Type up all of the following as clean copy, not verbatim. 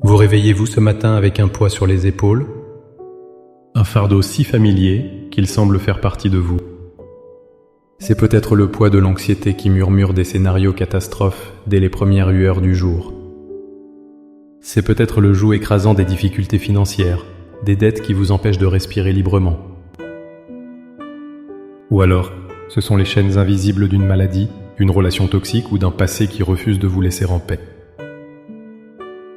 Vous réveillez-vous ce matin avec un poids sur les épaules, un fardeau si familier qu'il semble faire partie de vous. C'est peut-être le poids de l'anxiété qui murmure des scénarios catastrophes dès les premières lueurs du jour. C'est peut-être le joug écrasant des difficultés financières, des dettes qui vous empêchent de respirer librement. Ou alors, ce sont les chaînes invisibles d'une maladie, d'une relation toxique ou d'un passé qui refuse de vous laisser en paix.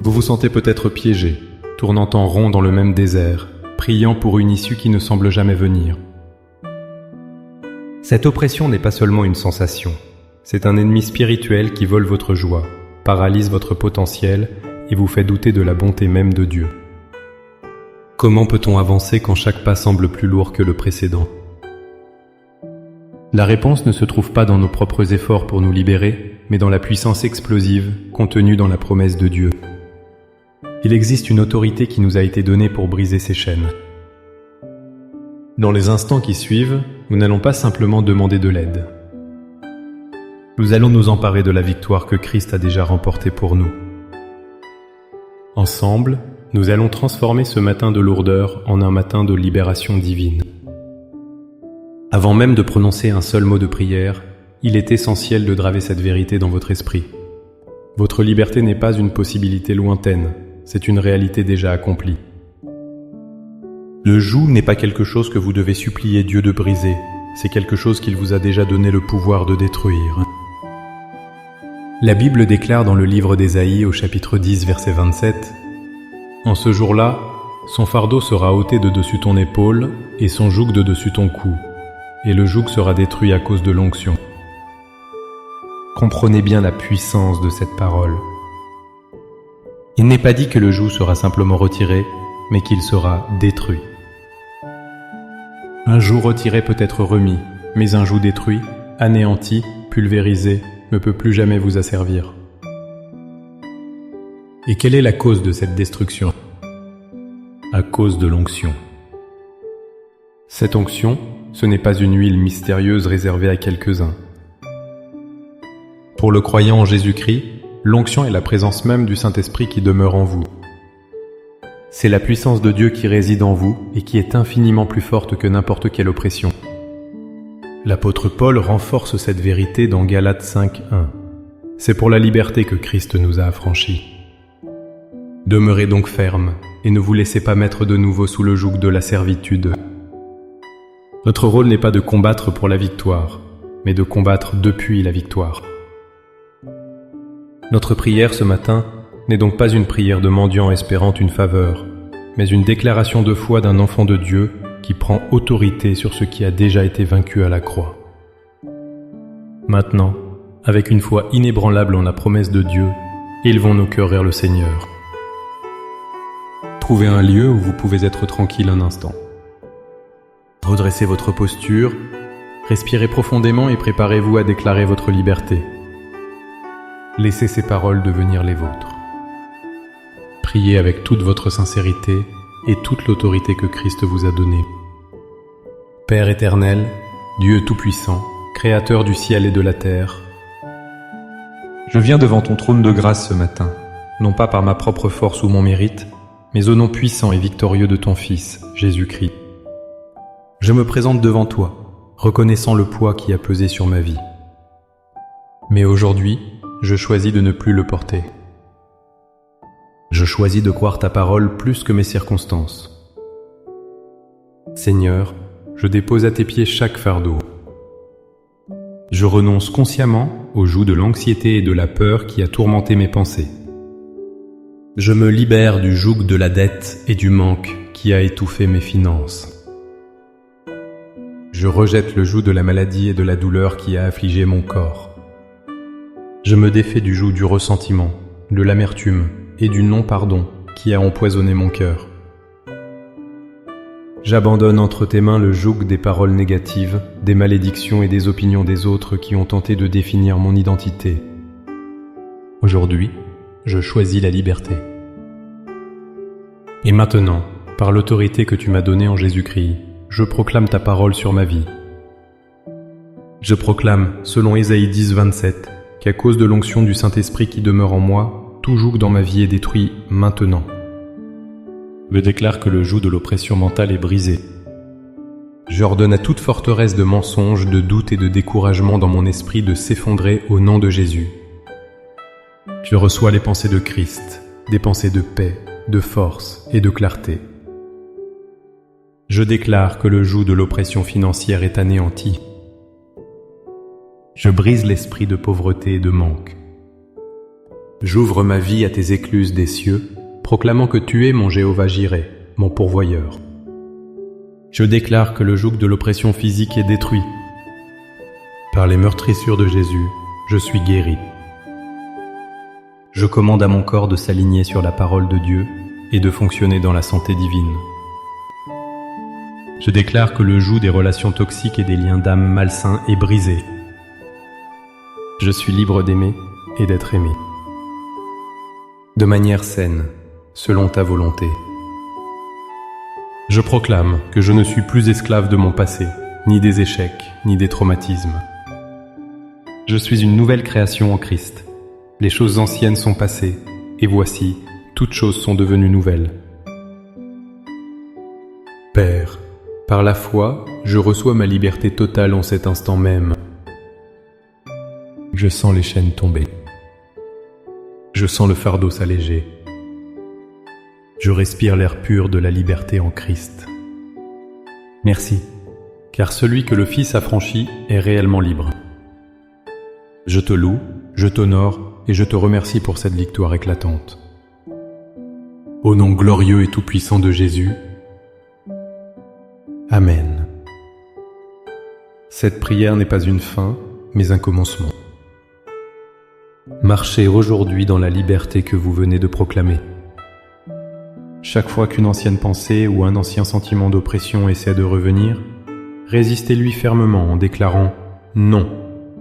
Vous vous sentez peut-être piégé, tournant en rond dans le même désert, priant pour une issue qui ne semble jamais venir. Cette oppression n'est pas seulement une sensation, c'est un ennemi spirituel qui vole votre joie, paralyse votre potentiel et vous fait douter de la bonté même de Dieu. Comment peut-on avancer quand chaque pas semble plus lourd que le précédent ? La réponse ne se trouve pas dans nos propres efforts pour nous libérer, mais dans la puissance explosive contenue dans la promesse de Dieu. Il existe une autorité qui nous a été donnée pour briser ces chaînes. Dans les instants qui suivent, nous n'allons pas simplement demander de l'aide. Nous allons nous emparer de la victoire que Christ a déjà remportée pour nous. Ensemble, nous allons transformer ce matin de lourdeur en un matin de libération divine. Avant même de prononcer un seul mot de prière, il est essentiel de graver cette vérité dans votre esprit. Votre liberté n'est pas une possibilité lointaine, c'est une réalité déjà accomplie. Le joug n'est pas quelque chose que vous devez supplier Dieu de briser, c'est quelque chose qu'il vous a déjà donné le pouvoir de détruire. La Bible déclare dans le livre d'Ésaïe au chapitre 10, verset 27, « En ce jour-là, son fardeau sera ôté de dessus ton épaule et son joug de dessus ton cou. Et le joug sera détruit à cause de l'onction. » Comprenez bien la puissance de cette parole. Il n'est pas dit que le joug sera simplement retiré, mais qu'il sera détruit. Un joug retiré peut être remis, mais un joug détruit, anéanti, pulvérisé, ne peut plus jamais vous asservir. Et quelle est la cause de cette destruction ? À cause de l'onction. Cette onction, ce n'est pas une huile mystérieuse réservée à quelques-uns. Pour le croyant en Jésus-Christ, l'onction est la présence même du Saint-Esprit qui demeure en vous. C'est la puissance de Dieu qui réside en vous et qui est infiniment plus forte que n'importe quelle oppression. L'apôtre Paul renforce cette vérité dans Galates 5:1. C'est pour la liberté que Christ nous a affranchis. Demeurez donc fermes et ne vous laissez pas mettre de nouveau sous le joug de la servitude. Notre rôle n'est pas de combattre pour la victoire, mais de combattre depuis la victoire. Notre prière ce matin n'est donc pas une prière de mendiant espérant une faveur, mais une déclaration de foi d'un enfant de Dieu qui prend autorité sur ce qui a déjà été vaincu à la croix. Maintenant, avec une foi inébranlable en la promesse de Dieu, élevons nos cœurs vers le Seigneur. Trouvez un lieu où vous pouvez être tranquille un instant. Redressez votre posture, respirez profondément et préparez-vous à déclarer votre liberté. Laissez ces paroles devenir les vôtres. Priez avec toute votre sincérité et toute l'autorité que Christ vous a donnée. Père éternel, Dieu tout-puissant, Créateur du ciel et de la terre, je viens devant ton trône de grâce ce matin, non pas par ma propre force ou mon mérite, mais au nom puissant et victorieux de ton Fils, Jésus-Christ. Je me présente devant toi, reconnaissant le poids qui a pesé sur ma vie. Mais aujourd'hui, je choisis de ne plus le porter. Je choisis de croire ta parole plus que mes circonstances. Seigneur, je dépose à tes pieds chaque fardeau. Je renonce consciemment au joug de l'anxiété et de la peur qui a tourmenté mes pensées. Je me libère du joug de la dette et du manque qui a étouffé mes finances. Je rejette le joug de la maladie et de la douleur qui a affligé mon corps. Je me défais du joug du ressentiment, de l'amertume et du non-pardon qui a empoisonné mon cœur. J'abandonne entre tes mains le joug des paroles négatives, des malédictions et des opinions des autres qui ont tenté de définir mon identité. Aujourd'hui, je choisis la liberté. Et maintenant, par l'autorité que tu m'as donnée en Jésus-Christ, je proclame ta parole sur ma vie. Je proclame, selon Ésaïe 10, 27, qu'à cause de l'onction du Saint-Esprit qui demeure en moi, tout joug dans ma vie est détruit maintenant. Je déclare que le joug de l'oppression mentale est brisé. J'ordonne à toute forteresse de mensonges, de doutes et de découragement dans mon esprit de s'effondrer au nom de Jésus. Je reçois les pensées de Christ, des pensées de paix, de force et de clarté. Je déclare que le joug de l'oppression financière est anéanti. Je brise l'esprit de pauvreté et de manque. J'ouvre ma vie à tes écluses des cieux, proclamant que tu es mon Jéhovah-Jireh, mon pourvoyeur. Je déclare que le joug de l'oppression physique est détruit. Par les meurtrissures de Jésus, je suis guéri. Je commande à mon corps de s'aligner sur la parole de Dieu et de fonctionner dans la santé divine. Je déclare que le joug des relations toxiques et des liens d'âme malsains est brisé. Je suis libre d'aimer et d'être aimé. De manière saine, selon ta volonté. Je proclame que je ne suis plus esclave de mon passé, ni des échecs, ni des traumatismes. Je suis une nouvelle création en Christ. Les choses anciennes sont passées, et voici, toutes choses sont devenues nouvelles. Père, par la foi, je reçois ma liberté totale en cet instant même. Je sens les chaînes tomber. Je sens le fardeau s'alléger. Je respire l'air pur de la liberté en Christ. Merci, car celui que le Fils a franchi est réellement libre. Je te loue, je t'honore et je te remercie pour cette victoire éclatante. Au nom glorieux et tout-puissant de Jésus, Amen. Cette prière n'est pas une fin, mais un commencement. Marchez aujourd'hui dans la liberté que vous venez de proclamer. Chaque fois qu'une ancienne pensée ou un ancien sentiment d'oppression essaie de revenir, résistez-lui fermement en déclarant « Non,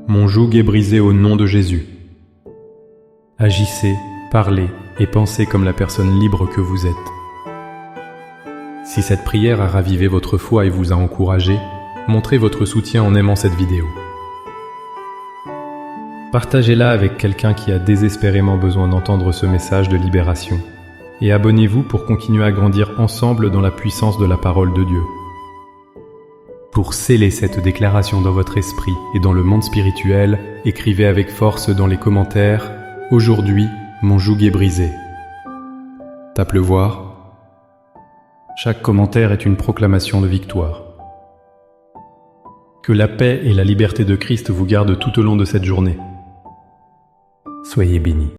mon joug est brisé au nom de Jésus ». Agissez, parlez et pensez comme la personne libre que vous êtes. Si cette prière a ravivé votre foi et vous a encouragé, montrez votre soutien en aimant cette vidéo. Partagez-la avec quelqu'un qui a désespérément besoin d'entendre ce message de libération. Et abonnez-vous pour continuer à grandir ensemble dans la puissance de la parole de Dieu. Pour sceller cette déclaration dans votre esprit et dans le monde spirituel, écrivez avec force dans les commentaires « Aujourd'hui, mon joug est brisé ». Tape le voir. Chaque commentaire est une proclamation de victoire. Que la paix et la liberté de Christ vous gardent tout au long de cette journée. Soyez bénis.